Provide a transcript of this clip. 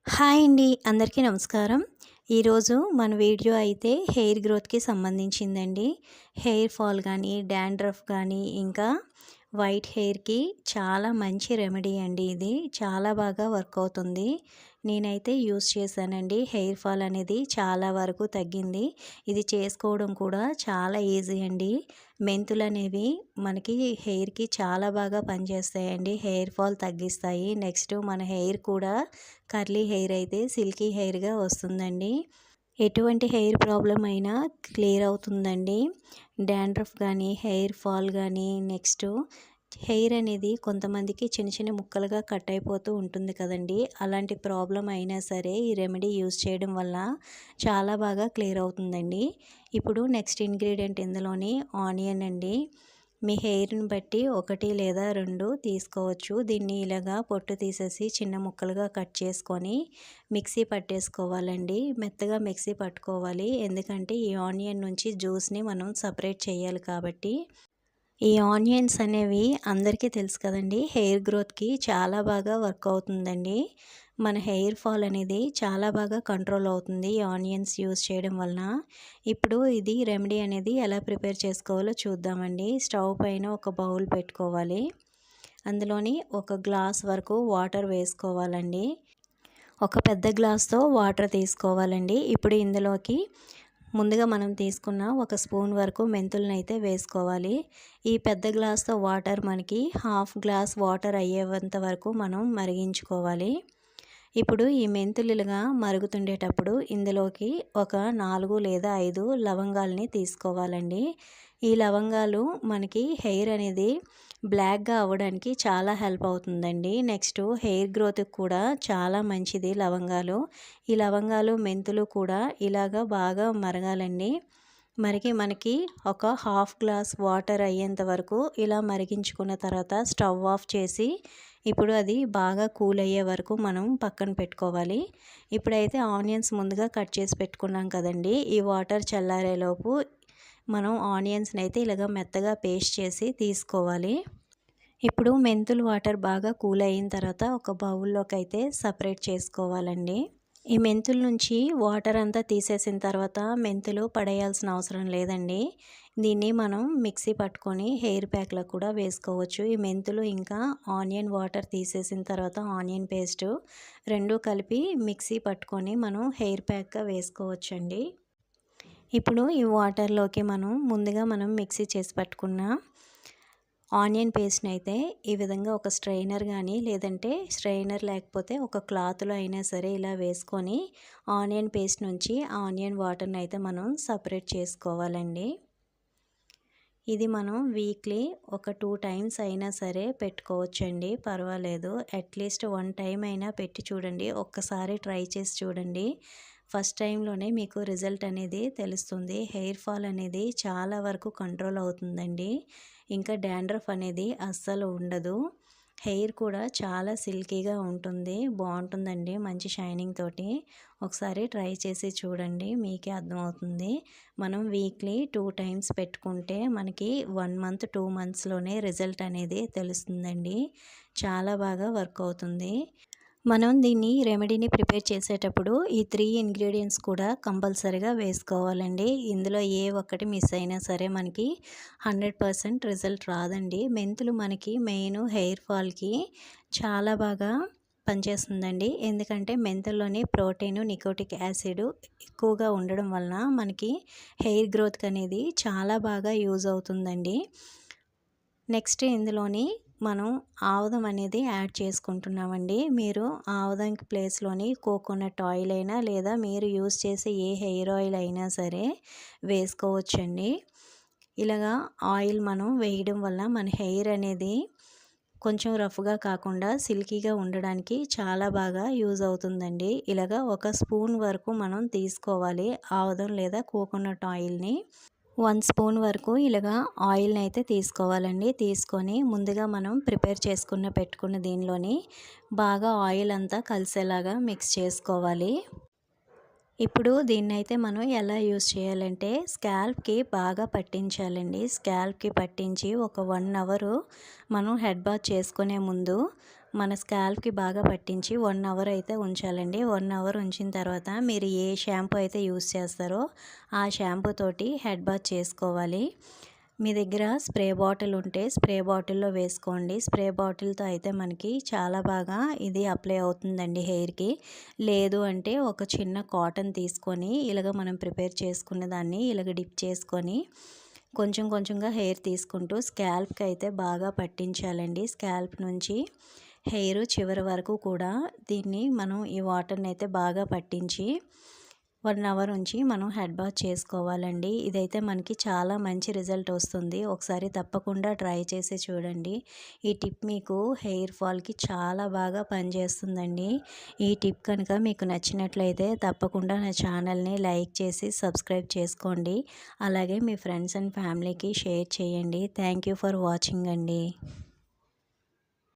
Hi అండి. అందరికీ నమస్కారం. ఈరోజు మన వీడియో అయితే హెయిర్ గ్రోత్‌కి సంబంధించిందండి. హెయిర్ ఫాల్ గానీ, డాండ్రఫ్ గానీ, ఇంకా వైట్ హెయిర్‌కి చాలా మంచి రెమెడీ అండి ఇది. చాలా బాగా వర్క్ అవుతుంది. నేనైతే యూజ్ చేశానండి. హెయిర్ ఫాల్ అనేది చాలా వరకు తగ్గింది. ఇది చేసుకోవడం కూడా చాలా ఈజీ అండి. మెంతులనేవి మనకి హెయిర్‌కి చాలా బాగా పనిచేస్తాయండి. హెయిర్ ఫాల్ తగ్గిస్తాయి. నెక్స్ట్ మన హెయిర్ కూడా కర్లీ హెయిర్ అయితే సిల్కీ హెయిర్‌గా వస్తుందండి. ఎటువంటి హెయిర్ ప్రాబ్లమ్ అయినా క్లియర్ అవుతుందండి. డాండ్రఫ్ కానీ, హెయిర్ ఫాల్ కానీ, నెక్స్ట్ హెయిర్ అనేది కొంతమందికి చిన్న చిన్న ముక్కలుగా కట్ అయిపోతూ ఉంటుంది కదండి. అలాంటి ప్రాబ్లం అయినా సరే ఈ రెమెడీ యూజ్ చేయడం వల్ల చాలా బాగా క్లియర్ అవుతుందండి. ఇప్పుడు నెక్స్ట్ ఇంగ్రీడియంట్ ఇందులోని ఆనియన్ అండి. మీ హెయిర్‌ని బట్టి 1 లేదా 2 తీసుకోవచ్చు. దీన్ని ఇలాగా పొట్టు తీసేసి చిన్న ముక్కలుగా కట్ చేసుకొని మిక్సీ పట్టేసుకోవాలండి. మెత్తగా మిక్సీ పట్టుకోవాలి. ఎందుకంటే ఈ ఆనియన్ నుంచి జ్యూస్‌ని మనం సపరేట్ చేయాలి కాబట్టి. ఈ ఆనియన్స్ అనేవి అందరికీ తెలుసు కదండి. హెయిర్ గ్రోత్‌కి చాలా బాగా వర్క్ అవుతుందండి. మన హెయిర్ ఫాల్ అనేది చాలా బాగా కంట్రోల్ అవుతుంది ఈ ఆనియన్స్ యూజ్ చేయడం వలన. ఇప్పుడు ఇది రెమెడీ అనేది ఎలా ప్రిపేర్ చేసుకోవాలో చూద్దామండి. స్టవ్ పైన ఒక బౌల్ పెట్టుకోవాలి. అందులోని ఒక గ్లాస్ వరకు వాటర్ వేసుకోవాలండి. ఒక పెద్ద గ్లాస్‌తో వాటర్ తీసుకోవాలండి. ఇప్పుడు ఇందులోకి ముందుగా మనం తీసుకున్న ఒక స్పూన్ వరకు మెంతులనైతే వేసుకోవాలి. ఈ పెద్ద గ్లాస్‌తో వాటర్ మనకి హాఫ్ గ్లాస్ వాటర్ అయ్యేంత వరకు మనం మరిగించుకోవాలి. ఇప్పుడు ఈ మెంతులుగా మరుగుతుండేటప్పుడు ఇందులోకి ఒక 4 లేదా 5 లవంగాల్ని తీసుకోవాలండి. ఈ లవంగాలు మనకి హెయిర్ అనేది బ్లాక్‌గా అవ్వడానికి చాలా హెల్ప్ అవుతుందండి. నెక్స్ట్ హెయిర్ గ్రోత్‌కి కూడా చాలా మంచిది లవంగాలు. ఈ లవంగాలు, మెంతులు కూడా ఇలాగా బాగా మరగాలండి. మనకి ఒక హాఫ్ గ్లాస్ వాటర్ అయ్యేంత వరకు ఇలా మరిగించుకున్న తర్వాత స్టవ్ ఆఫ్ చేసి ఇప్పుడు అది బాగా కూల్ అయ్యే వరకు మనం పక్కన పెట్టుకోవాలి. ఇప్పుడైతే ఆనియన్స్ ముందుగా కట్ చేసి పెట్టుకున్నాం కదండి. ఈ వాటర్ చల్లారేలోపు మనం ఆనియన్స్ని అయితే ఇలాగ మెత్తగా పేస్ట్ చేసి తీసుకోవాలి. ఇప్పుడు మెంతులు వాటర్ బాగా కూల్ అయిన తర్వాత ఒక బౌల్లోకి అయితే సపరేట్ చేసుకోవాలండి. ఈ మెంతుల నుంచి వాటర్ అంతా తీసేసిన తర్వాత మెంతులు పడేయాల్సిన అవసరం లేదండి. దీన్ని మనం మిక్సీ పట్టుకొని హెయిర్ ప్యాక్లో కూడా వేసుకోవచ్చు. ఈ మెంతులు ఇంకా ఆనియన్ వాటర్ తీసేసిన తర్వాత ఆనియన్ పేస్ట్ 2 కలిపి మిక్సీ పట్టుకొని మనం హెయిర్ ప్యాక్గా వేసుకోవచ్చండి. ఇప్పుడు ఈ వాటర్లోకి ముందుగా మనం మిక్సీ చేసి పట్టుకున్న ఆనియన్ పేస్ట్ని అయితే ఈ విధంగా ఒక స్ట్రైనర్ కానీ లేదంటే స్ట్రైనర్ లేకపోతే ఒక క్లాత్లో అయినా సరే ఇలా వేసుకొని ఆనియన్ పేస్ట్ నుంచి ఆనియన్ వాటర్ని అయితే మనం సపరేట్ చేసుకోవాలండి. ఇది మనం వీక్లీ ఒక 2 టైమ్స్ అయినా సరే పెట్టుకోవచ్చండి, పర్వాలేదు. అట్లీస్ట్ 1 టైం అయినా పెట్టి చూడండి. ఒక్కసారి ట్రై చేసి చూడండి. ఫస్ట్ టైంలోనే మీకు రిజల్ట్ అనేది తెలుస్తుంది. హెయిర్ ఫాల్ అనేది చాలా వరకు కంట్రోల్ అవుతుందండి. ఇంకా డాండ్రఫ్ అనేది అస్సలు ఉండదు. హెయిర్ కూడా చాలా సిల్కీగా ఉంటుంది. బాగుంటుందండి, మంచి షైనింగ్ తోటి. ఒకసారి ట్రై చేసి చూడండి, మీకే అర్థమవుతుంది. మనం వీక్లీ 2 టైమ్స్ పెట్టుకుంటే మనకి 1 మంత్ 2 మంత్స్లోనే రిజల్ట్ అనేది తెలుస్తుందండి. చాలా బాగా వర్క్ అవుతుంది. మనం దీన్ని రెమెడీని ప్రిపేర్ చేసేటప్పుడు ఈ 3 ఇంగ్రీడియంట్స్ కూడా కంపల్సరీగా వేసుకోవాలండి. ఇందులో ఏ ఒక్కటి మిస్ అయినా సరే మనకి 100% రిజల్ట్ రాదండి. మెంతులు మనకి మెయిన్ హెయిర్ ఫాల్కి చాలా బాగా పనిచేస్తుందండి. ఎందుకంటే మెంతుల్లోని ప్రోటీన్, నికోటిక్ యాసిడ్ ఎక్కువగా ఉండడం వలన మనకి హెయిర్ గ్రోత్కి అనేది చాలా బాగా యూజ్ అవుతుందండి. నెక్స్ట్ ఇందులోని మనం ఆముదం అనేది యాడ్ చేసుకుంటున్నామండి. మీరు ఆముదం ప్లేస్లోని కోకోనట్ ఆయిల్ అయినా లేదా మీరు యూజ్ చేసే ఏ హెయిర్ ఆయిల్ అయినా సరే వేసుకోవచ్చండి. ఇలాగా ఆయిల్ మనం వేయడం వల్ల మన హెయిర్ అనేది కొంచెం రఫ్గా కాకుండా సిల్కీగా ఉండడానికి చాలా బాగా యూజ్ అవుతుందండి. ఇలాగా ఒక స్పూన్ వరకు మనం తీసుకోవాలి ఆముదం లేదా కోకోనట్ ఆయిల్ని. 1 స్పూన్ వరకు ఇలాగా ఆయిల్ని అయితే తీసుకోవాలండి. తీసుకొని ముందుగా మనం ప్రిపేర్ పెట్టుకున్న దీనిలోని బాగా ఆయిల్ అంతా కలిసేలాగా మిక్స్ చేసుకోవాలి. ఇప్పుడు దీన్నైతే మనం ఎలా యూజ్ చేయాలంటే స్కాల్ప్కి బాగా పట్టించాలండి. స్కాల్ప్కి పట్టించి ఒక 1 అవర్ మనం హెడ్ బాత్ చేసుకునే ముందు మన స్కాల్ప్కి బాగా పట్టించి 1 అవర్ అయితే ఉంచాలండి. 1 అవర్ ఉంచిన తర్వాత మీరు ఏ షాంపూ అయితే యూస్ చేస్తారో ఆ షాంపూ తోటి హెడ్ బాత్ చేసుకోవాలి. మీ దగ్గర స్ప్రే బాటిల్ ఉంటే స్ప్రే బాటిల్లో వేసుకోండి. స్ప్రే బాటిల్తో అయితే మనకి చాలా బాగా ఇది అప్లై అవుతుందండి హెయిర్కి. లేదు అంటే ఒక చిన్న కాటన్ తీసుకొని ఇలాగ మనం ప్రిపేర్ చేసుకున్న దాన్ని ఇలాగ డిప్ చేసుకొని కొంచెం కొంచెంగా హెయిర్ తీసుకుంటూ స్కాల్ప్కి అయితే బాగా పట్టించాలండి. స్కాల్ప్ నుంచి హెయిర్ చివరి వరకు కూడా దీన్ని మనం ఈ వాటర్ని అయితే బాగా పట్టించి 1 అవర్ ఉంచి మనం హెడ్ బాత్ చేసుకోవాలండి. ఇదైతే మనకి చాలా మంచి రిజల్ట్ వస్తుంది. ఒకసారి తప్పకుండా ట్రై చేసి చూడండి. ఈ టిప్ మీకు హెయిర్ ఫాల్కి చాలా బాగా పనిచేస్తుందండి. ఈ టిప్ కనుక మీకు నచ్చినట్లయితే తప్పకుండా నా ఛానల్ని లైక్ చేసి సబ్స్క్రైబ్ చేసుకోండి. అలాగే మీ ఫ్రెండ్స్ అండ్ ఫ్యామిలీకి షేర్ చేయండి. థ్యాంక్ యూ ఫర్ వాచింగ్ అండి.